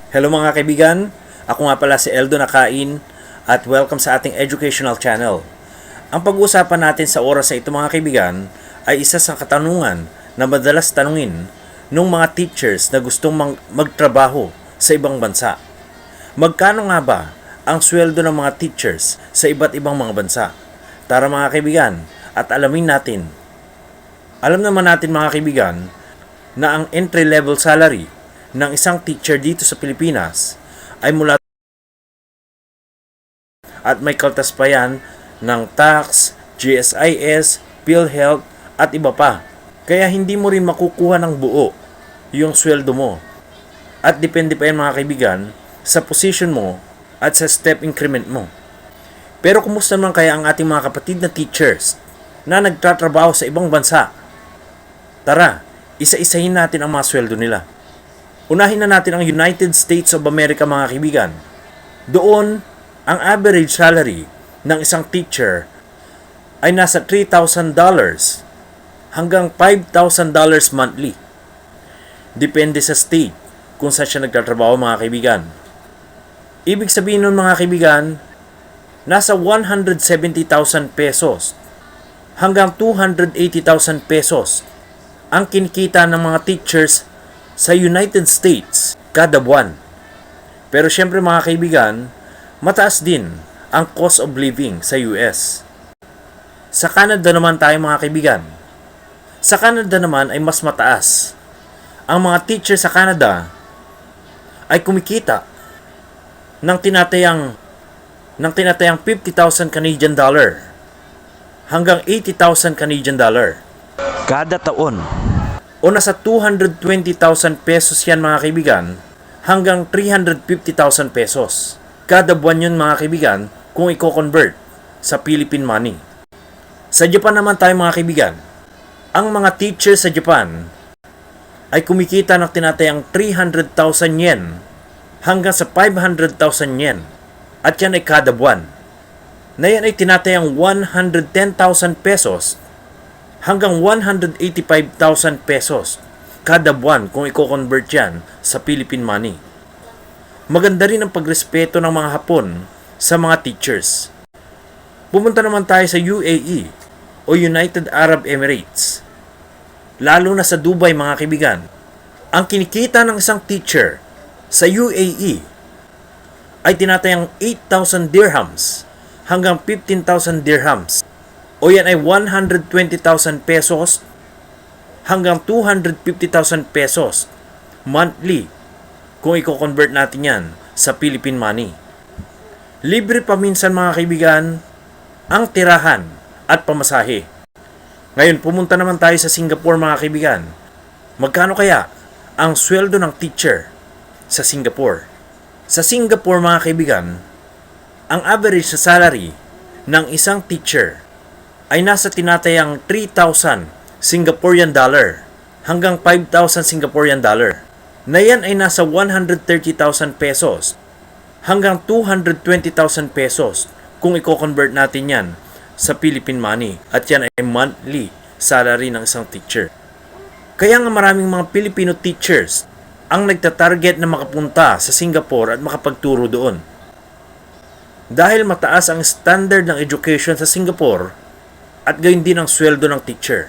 Hello mga kaibigan, ako nga pala si Eldo Nakain at welcome sa ating educational channel. Ang pag-uusapan natin sa oras na ito mga kaibigan ay isa sa katanungan na madalas tanungin ng mga teachers na gustong magtrabaho sa ibang bansa. Magkano nga ba ang sweldo ng mga teachers sa iba't ibang mga bansa? Tara mga kaibigan at alamin natin. Alam naman natin mga kaibigan na ang entry-level salary ng isang teacher dito sa Pilipinas ay mula at may kaltas pa yan ng tax, GSIS, PhilHealth at iba pa. Kaya hindi mo rin makukuha ng buo yung sweldo mo. At depende pa yan mga kaibigan sa position mo at sa step increment mo. Pero kumusta naman kaya ang ating mga kapatid na teachers na nagtatrabaho sa ibang bansa? Tara, isa-isahin natin ang mga sweldo nila. Unahin na natin ang United States of America mga kaibigan. Doon, ang average salary ng isang teacher ay nasa $3,000 hanggang $5,000 monthly. Depende sa state kung saan siya nagtatrabaho mga kaibigan. Ibig sabihin nun mga kaibigan, nasa 170,000 pesos hanggang 280,000 pesos ang kinikita ng mga teachers sa United States kada buwan. Pero syempre mga kaibigan, mataas din ang cost of living sa US. Sa Canada naman tayo mga kaibigan. Sa Canada naman ay mas mataas. Ang mga teacher sa Canada ay kumikita ng tinatayang 50,000 Canadian dollar hanggang 80,000 Canadian dollar kada taon. O nasa 220,000 pesos yan mga kaibigan hanggang 350,000 pesos. Kada buwan yun mga kaibigan kung i-convert sa Philippine money. Sa Japan naman tayo mga kaibigan. Ang mga teachers sa Japan ay kumikita ng tinatayang 300,000 yen hanggang sa 500,000 yen. At yan ay kada buwan. Na yan ay tinatayang 110,000 pesos hanggang 185,000 pesos kada buwan kung i-convert yan sa Philippine money. Maganda rin ang pagrespeto ng mga Hapon sa mga teachers. Pumunta naman tayo sa UAE o United Arab Emirates. Lalo na sa Dubai mga kaibigan. Ang kinikita ng isang teacher sa UAE ay tinatayang 8,000 dirhams hanggang 15,000 dirhams. O yan ay 120,000 pesos hanggang 250,000 pesos monthly kung i-convert natin yan sa Philippine money. Libre pa minsan mga kaibigan ang tirahan at pamasahe. Ngayon pumunta naman tayo sa Singapore mga kaibigan. Magkano kaya ang sweldo ng teacher sa Singapore? Sa Singapore mga kaibigan, ang average sa salary ng isang teacher ay nasa tinatayang 3,000 Singaporean dollar hanggang 5,000 Singaporean dollar. Na yan ay nasa 130,000 pesos hanggang 220,000 pesos kung i-convert natin yan sa Philippine money. At yan ay monthly salary ng isang teacher. Kaya nga maraming mga Filipino teachers ang nagtatarget na makapunta sa Singapore at makapagturo doon. Dahil mataas ang standard ng education sa Singapore at gayon din ang sweldo ng teacher.